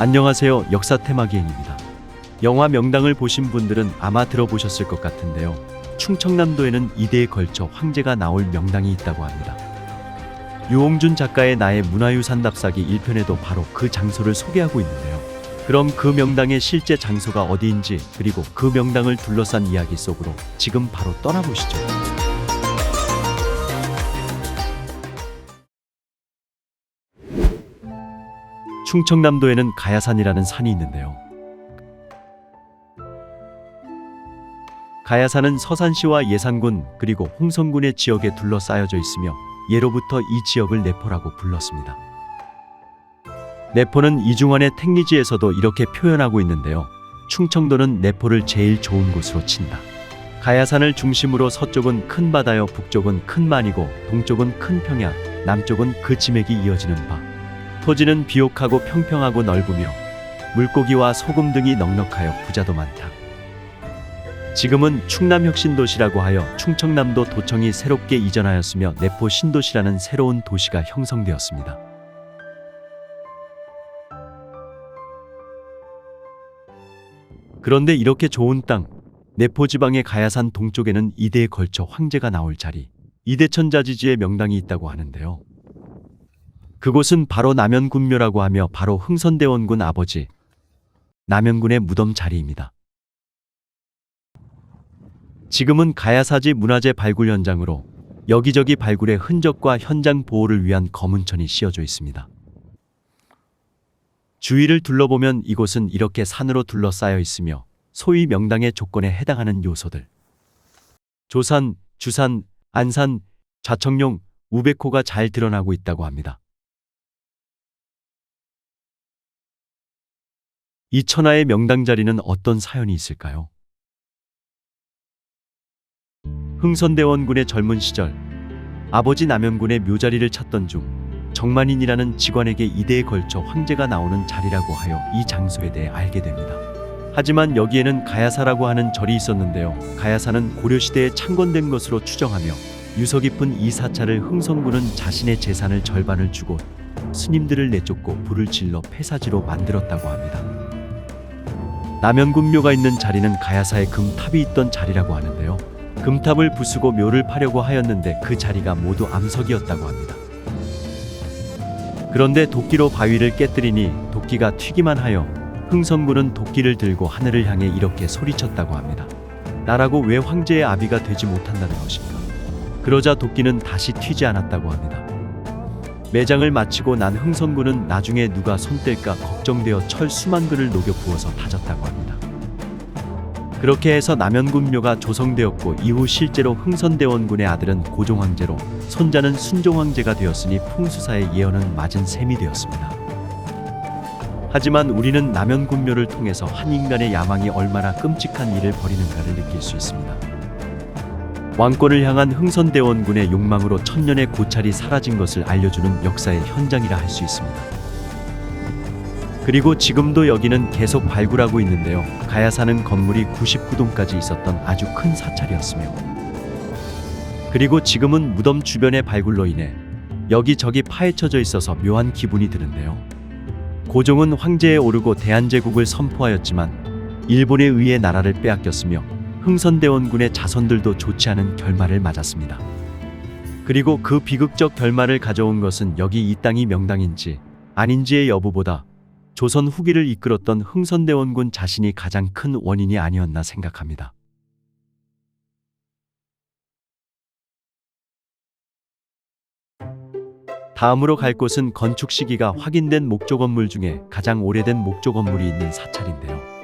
안녕하세요. 역사 테마기행입니다. 영화 명당을 보신 분들은 아마 들어보셨을 것 같은데요. 충청남도에는 이대에 걸쳐 황제가 나올 명당이 있다고 합니다. 유홍준 작가의 나의 문화유산 답사기 1편에도 바로 그 장소를 소개하고 있는데요. 그럼 그 명당의 실제 장소가 어디인지, 그리고 그 명당을 둘러싼 이야기 속으로 지금 바로 떠나보시죠. 충청남도에는 가야산이라는 산이 있는데요. 가야산은 서산시와 예산군 그리고 홍성군의 지역에 둘러싸여져 있으며 예로부터 이 지역을 내포라고 불렀습니다. 내포는 이중환의 택리지에서도 이렇게 표현하고 있는데요. 충청도는 내포를 제일 좋은 곳으로 친다. 가야산을 중심으로 서쪽은 큰 바다여 북쪽은 큰 만이고 동쪽은 큰 평야, 남쪽은 그 지맥이 이어지는 바. 토지는 비옥하고 평평하고 넓으며 물고기와 소금 등이 넉넉하여 부자도 많다. 지금은 충남혁신도시라고 하여 충청남도 도청이 새롭게 이전하였으며 내포 신도시라는 새로운 도시가 형성되었습니다. 그런데 이렇게 좋은 땅, 내포 지방의 가야산 동쪽에는 이대에 걸쳐 황제가 나올 자리, 이대천자지지의 명당이 있다고 하는데요. 그곳은 바로 남연군묘라고 하며 바로 흥선대원군 아버지 남연군의 무덤 자리입니다. 지금은 가야사지 문화재 발굴 현장으로 여기저기 발굴의 흔적과 현장 보호를 위한 검은천이 씌어져 있습니다. 주위를 둘러보면 이곳은 이렇게 산으로 둘러싸여 있으며 소위 명당의 조건에 해당하는 요소들 조산, 주산, 안산, 좌청룡, 우백호가 잘 드러나고 있다고 합니다. 이 천하의 명당 자리는 어떤 사연이 있을까요? 흥선대원군의 젊은 시절 아버지 남연군의 묘자리를 찾던 중 정만인이라는 직관에게 이대에 걸쳐 황제가 나오는 자리라고 하여 이 장소에 대해 알게 됩니다. 하지만 여기에는 가야사라고 하는 절이 있었는데요. 가야사는 고려시대에 창건된 것으로 추정하며 유서 깊은 이 사찰을 흥선군은 자신의 재산을 절반을 주고 스님들을 내쫓고 불을 질러 폐사지로 만들었다고 합니다. 남연군묘가 있는 자리는 가야사의 금탑이 있던 자리라고 하는데요. 금탑을 부수고 묘를 파려고 하였는데 그 자리가 모두 암석이었다고 합니다. 그런데 도끼로 바위를 깨뜨리니 도끼가 튀기만 하여 흥선군은 도끼를 들고 하늘을 향해 이렇게 소리쳤다고 합니다. 나라고 왜 황제의 아비가 되지 못한다는 것인가. 그러자 도끼는 다시 튀지 않았다고 합니다. 매장을 마치고 난 흥선군은 나중에 누가 손댈까 걱정되어 철 수만 근을 녹여 부어서 다졌다고 합니다. 그렇게 해서 남연군묘가 조성되었고 이후 실제로 흥선대원군의 아들은 고종황제로 손자는 순종황제가 되었으니 풍수사의 예언은 맞은 셈이 되었습니다. 하지만 우리는 남연군묘를 통해서 한 인간의 야망이 얼마나 끔찍한 일을 벌이는가를 느낄 수 있습니다. 왕권을 향한 흥선대원군의 욕망으로 천년의 고찰이 사라진 것을 알려주는 역사의 현장이라 할 수 있습니다. 그리고 지금도 여기는 계속 발굴하고 있는데요. 가야사는 건물이 99동까지 있었던 아주 큰 사찰이었으며 그리고 지금은 무덤 주변의 발굴로 인해 여기저기 파헤쳐져 있어서 묘한 기분이 드는데요. 고종은 황제에 오르고 대한제국을 선포하였지만 일본에 의해 나라를 빼앗겼으며 흥선대원군의 자손들도 좋지 않은 결말을 맞았습니다. 그리고 그 비극적 결말을 가져온 것은 여기 이 땅이 명당인지 아닌지의 여부보다 조선 후기를 이끌었던 흥선대원군 자신이 가장 큰 원인이 아니었나 생각합니다. 다음으로 갈 곳은 건축 시기가 확인된 목조 건물 중에 가장 오래된 목조 건물이 있는 사찰인데요.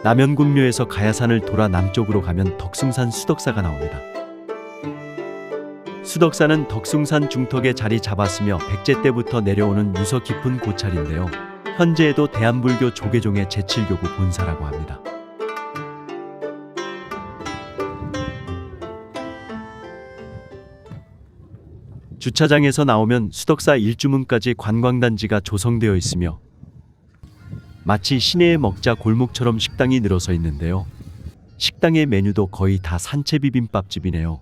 남연군묘에서 가야산을 돌아 남쪽으로 가면 덕숭산 수덕사가 나옵니다. 수덕사는 덕숭산 중턱에 자리 잡았으며 백제 때부터 내려오는 유서 깊은 고찰인데요. 현재에도 대한불교 조계종의 제7교구 본사라고 합니다. 주차장에서 나오면 수덕사 일주문까지 관광단지가 조성되어 있으며 마치 시내의 먹자 골목처럼 식당이 늘어서 있는데요. 식당의 메뉴도 거의 다 산채 비빔밥집이네요.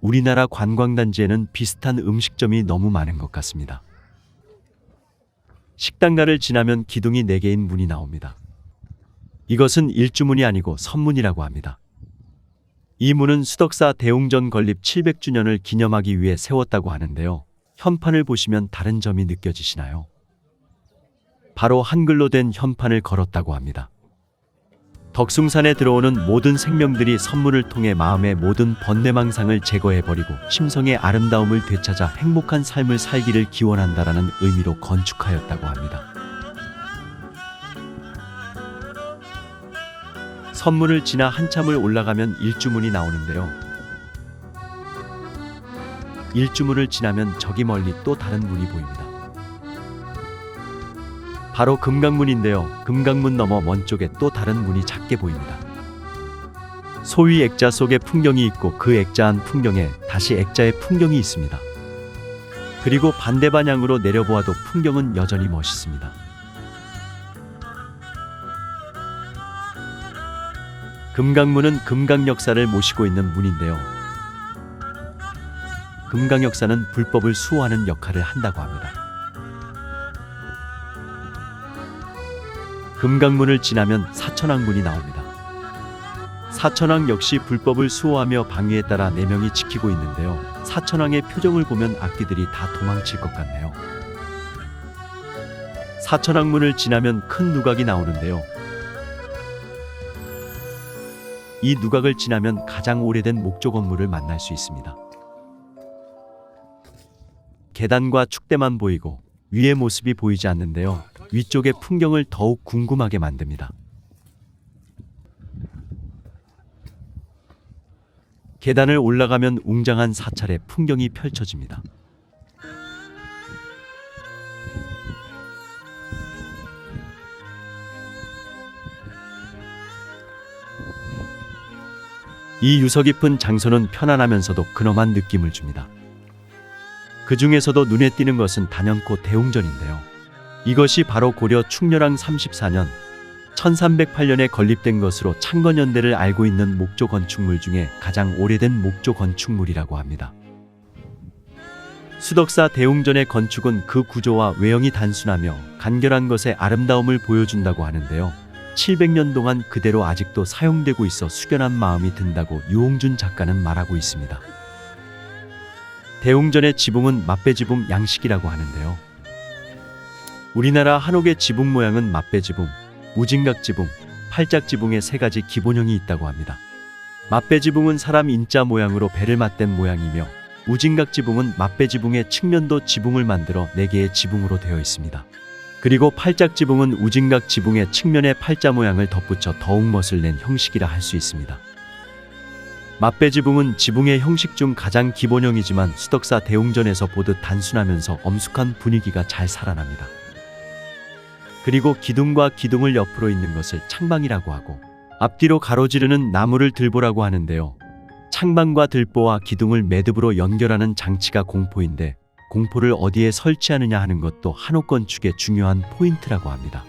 우리나라 관광단지에는 비슷한 음식점이 너무 많은 것 같습니다. 식당가를 지나면 기둥이 4개인 문이 나옵니다. 이것은 일주문이 아니고 선문이라고 합니다. 이 문은 수덕사 대웅전 건립 700주년을 기념하기 위해 세웠다고 하는데요. 현판을 보시면 다른 점이 느껴지시나요? 바로 한글로 된 현판을 걸었다고 합니다. 덕숭산에 들어오는 모든 생명들이 선문을 통해 마음의 모든 번뇌망상을 제거해버리고 심성의 아름다움을 되찾아 행복한 삶을 살기를 기원한다라는 의미로 건축하였다고 합니다. 선문을 지나 한참을 올라가면 일주문이 나오는데요. 일주문을 지나면 저기 멀리 또 다른 문이 보입니다. 바로 금강문인데요. 금강문 너머 먼 쪽에 또 다른 문이 작게 보입니다. 소위 액자 속에 풍경이 있고 그 액자한 풍경에 다시 액자의 풍경이 있습니다. 그리고 반대 방향으로 내려보아도 풍경은 여전히 멋있습니다. 금강문은 금강 역사를 모시고 있는 문인데요. 금강 역사는 불법을 수호하는 역할을 한다고 합니다. 금강문을 지나면 사천왕문이 나옵니다. 사천왕 역시 불법을 수호하며 방위에 따라 4명이 지키고 있는데요. 사천왕의 표정을 보면 악귀들이 다 도망칠 것 같네요. 사천왕문을 지나면 큰 누각이 나오는데요. 이 누각을 지나면 가장 오래된 목조 건물을 만날 수 있습니다. 계단과 축대만 보이고 위의 모습이 보이지 않는데요. 위쪽의 풍경을 더욱 궁금하게 만듭니다. 계단을 올라가면 웅장한 사찰의 풍경이 펼쳐집니다. 이 유서 깊은 장소는 편안하면서도 근엄한 느낌을 줍니다. 그 중에서도 눈에 띄는 것은 단연코 대웅전인데요. 이것이 바로 고려 충렬왕 34년 1308년에 건립된 것으로 창건연대를 알고 있는 목조 건축물 중에 가장 오래된 목조 건축물이라고 합니다. 수덕사 대웅전의 건축은 그 구조와 외형이 단순하며 간결한 것의 아름다움을 보여준다고 하는데요. 700년 동안 그대로 아직도 사용되고 있어 숙연한 마음이 든다고 유홍준 작가는 말하고 있습니다. 대웅전의 지붕은 맛배지붕 양식이라고 하는데요. 우리나라 한옥의 지붕 모양은 맛배지붕, 우징각지붕, 팔짝지붕의 3가지 기본형이 있다고 합니다. 맛배지붕은 사람 인자 모양으로 배를 맞댄 모양이며 우징각지붕은 맛배지붕의 측면도 지붕을 만들어 4개의 지붕으로 되어 있습니다. 그리고 팔짝지붕은 우징각 지붕의 측면에 팔자 모양을 덧붙여 더욱 멋을 낸 형식이라 할 수 있습니다. 맛배지붕은 지붕의 형식 중 가장 기본형이지만 수덕사 대웅전에서 보듯 단순하면서 엄숙한 분위기가 잘 살아납니다. 그리고 기둥과 기둥을 옆으로 있는 것을 창방이라고 하고 앞뒤로 가로지르는 나무를 들보라고 하는데요. 창방과 들보와 기둥을 매듭으로 연결하는 장치가 공포인데 공포를 어디에 설치하느냐 하는 것도 한옥 건축의 중요한 포인트라고 합니다.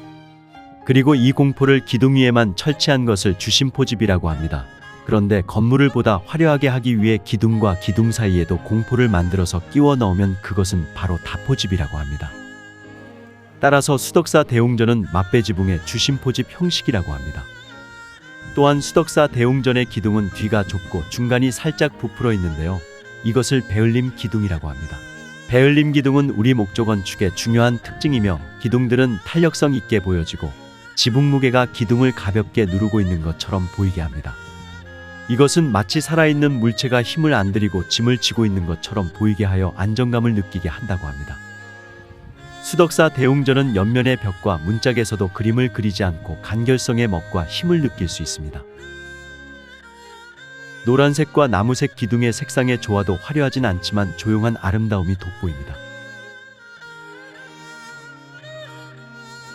그리고 이 공포를 기둥 위에만 설치한 것을 주심포집이라고 합니다. 그런데 건물을 보다 화려하게 하기 위해 기둥과 기둥 사이에도 공포를 만들어서 끼워 넣으면 그것은 바로 다포집이라고 합니다. 따라서 수덕사 대웅전은 맛배지붕의 주심포집 형식이라고 합니다. 또한 수덕사 대웅전의 기둥은 뒤가 좁고 중간이 살짝 부풀어 있는데요. 이것을 배을림 기둥이라고 합니다. 배을림 기둥은 우리 목조 건축의 중요한 특징이며 기둥들은 탄력성 있게 보여지고 지붕 무게가 기둥을 가볍게 누르고 있는 것처럼 보이게 합니다. 이것은 마치 살아있는 물체가 힘을 안 들이고 짐을 지고 있는 것처럼 보이게 하여 안정감을 느끼게 한다고 합니다. 수덕사 대웅전은 옆면의 벽과 문짝에서도 그림을 그리지 않고 간결성의 멋과 힘을 느낄 수 있습니다. 노란색과 나무색 기둥의 색상의 조화도 화려하진 않지만 조용한 아름다움이 돋보입니다.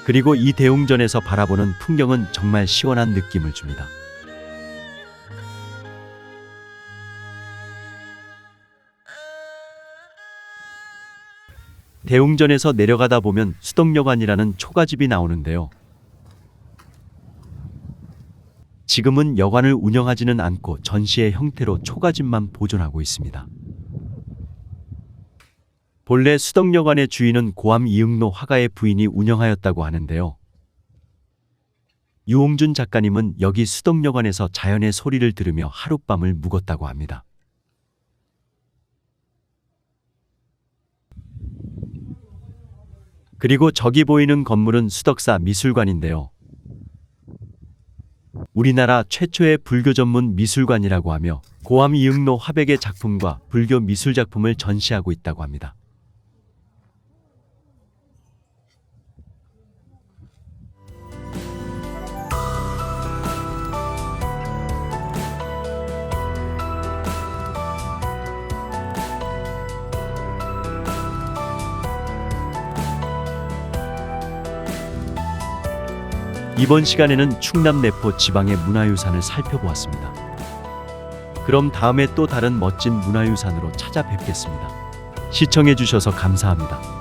그리고 이 대웅전에서 바라보는 풍경은 정말 시원한 느낌을 줍니다. 대웅전에서 내려가다 보면 수덕여관이라는 초가집이 나오는데요. 지금은 여관을 운영하지는 않고 전시의 형태로 초가집만 보존하고 있습니다. 본래 수덕여관의 주인은 고암 이응로 화가의 부인이 운영하였다고 하는데요. 유홍준 작가님은 여기 수덕여관에서 자연의 소리를 들으며 하룻밤을 묵었다고 합니다. 그리고 저기 보이는 건물은 수덕사 미술관인데요. 우리나라 최초의 불교 전문 미술관이라고 하며 고암 이응로 화백의 작품과 불교 미술 작품을 전시하고 있다고 합니다. 이번 시간에는 충남 내포 지방의 문화유산을 살펴보았습니다. 그럼 다음에 또 다른 멋진 문화유산으로 찾아뵙겠습니다. 시청해 주셔서 감사합니다.